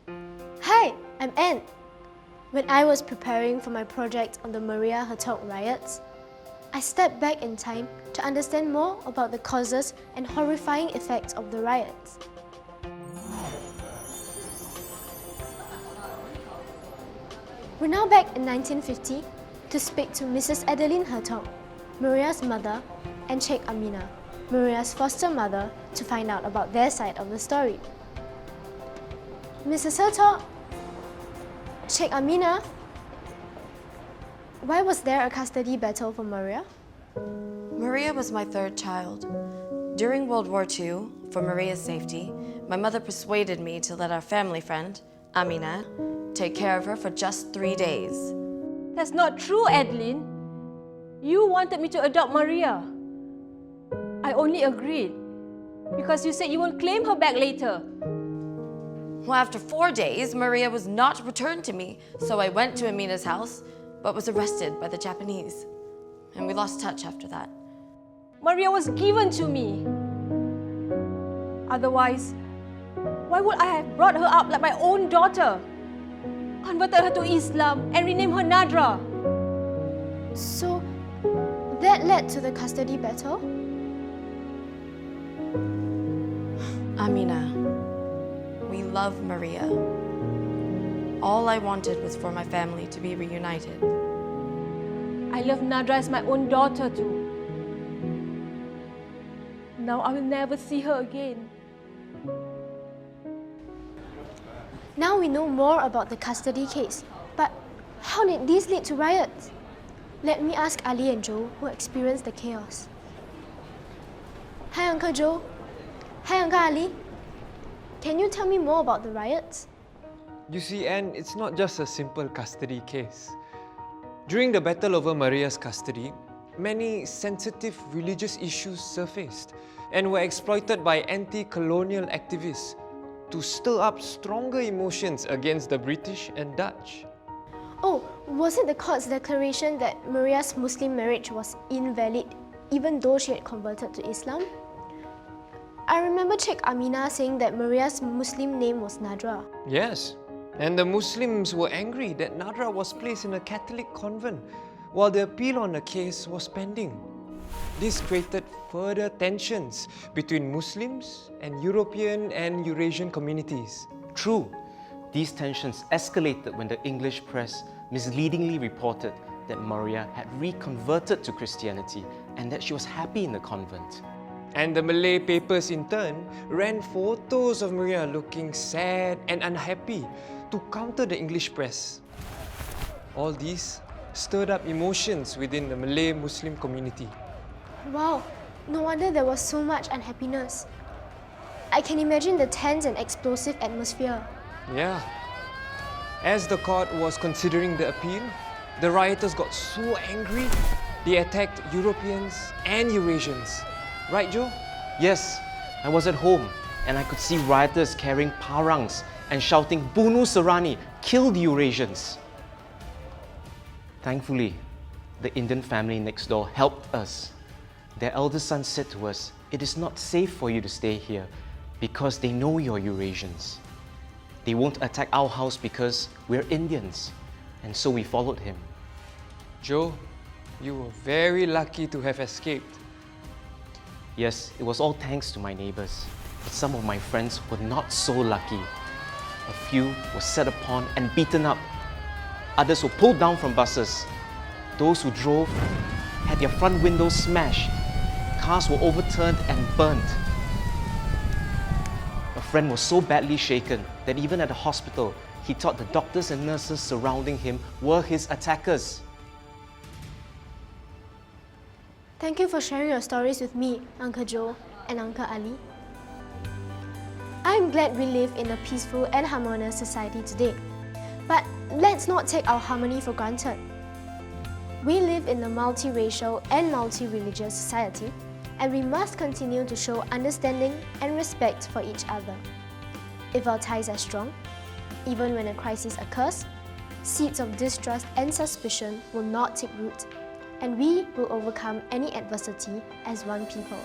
Hi, I'm Anne. When I was preparing for my project on the Maria Hertogh Riots, I stepped back in time to understand more about the causes and horrifying effects of the riots. We're now back in 1950 to speak to Mrs. Adeline Hertogh, Maria's mother, and Sheikh Amina, Maria's foster mother, to find out about their side of the story. Mrs. Hertogh, Sheikh Amina, why was there a custody battle for Maria? Maria was my third child. During World War II, for Maria's safety, my mother persuaded me to let our family friend, Amina, take care of her for just 3 days. That's not true, Adeline. You wanted me to adopt Maria. I only agreed because you said you will claim her back later. Well, after 4 days, Maria was not returned to me, so I went to Amina's house, but was arrested by the Japanese. And we lost touch after that. Maria was given to me. Otherwise, why would I have brought her up like my own daughter? Converted her to Islam and renamed her Nadra. So, that led to the custody battle? Amina, we love Maria. All I wanted was for my family to be reunited. I love Nadra as my own daughter too. Now I will never see her again. Now we know more about the custody case, but how did these lead to riots? Let me ask Ali and Joe, who experienced the chaos. Hi, Uncle Joe. Hi, Uncle Ali. Can you tell me more about the riots? You see, Anne, it's not just a simple custody case. During the battle over Maria's custody, many sensitive religious issues surfaced and were exploited by anti-colonial activists to stir up stronger emotions against the British and Dutch. Oh, was it the court's declaration that Maria's Muslim marriage was invalid even though she had converted to Islam? I remember Sheikh Amina saying that Maria's Muslim name was Nadra. Yes, and the Muslims were angry that Nadra was placed in a Catholic convent while the appeal on the case was pending. This created further tensions between Muslims and European and Eurasian communities. True, these tensions escalated when the English press misleadingly reported that Maria had reconverted to Christianity and that she was happy in the convent. And the Malay papers in turn ran photos of Maria looking sad and unhappy to counter the English press. All these stirred up emotions within the Malay Muslim community. Wow, no wonder there was so much unhappiness. I can imagine the tense and explosive atmosphere. Yeah. As the court was considering the appeal, the rioters got so angry, they attacked Europeans and Eurasians. Right, Joe? Yes, I was at home and I could see rioters carrying parangs and shouting, "Bunuh Serani, kill the Eurasians." Thankfully, the Indian family next door helped us. Their eldest son said to us, "It is not safe for you to stay here because they know you're Eurasians. They won't attack our house because we're Indians." And so we followed him. Joe, you were very lucky to have escaped. Yes, it was all thanks to my neighbors. But some of my friends were not so lucky. A few were set upon and beaten up. Others were pulled down from buses. Those who drove had their front windows smashed. Cars were overturned and burnt. A friend was so badly shaken that even at the hospital, he thought the doctors and nurses surrounding him were his attackers. Thank you for sharing your stories with me, Uncle Joe and Uncle Ali. I'm glad we live in a peaceful and harmonious society today. But let's not take our harmony for granted. We live in a multiracial and multi-religious society, and we must continue to show understanding and respect for each other. If our ties are strong, even when a crisis occurs, seeds of distrust and suspicion will not take root, and we will overcome any adversity as one people.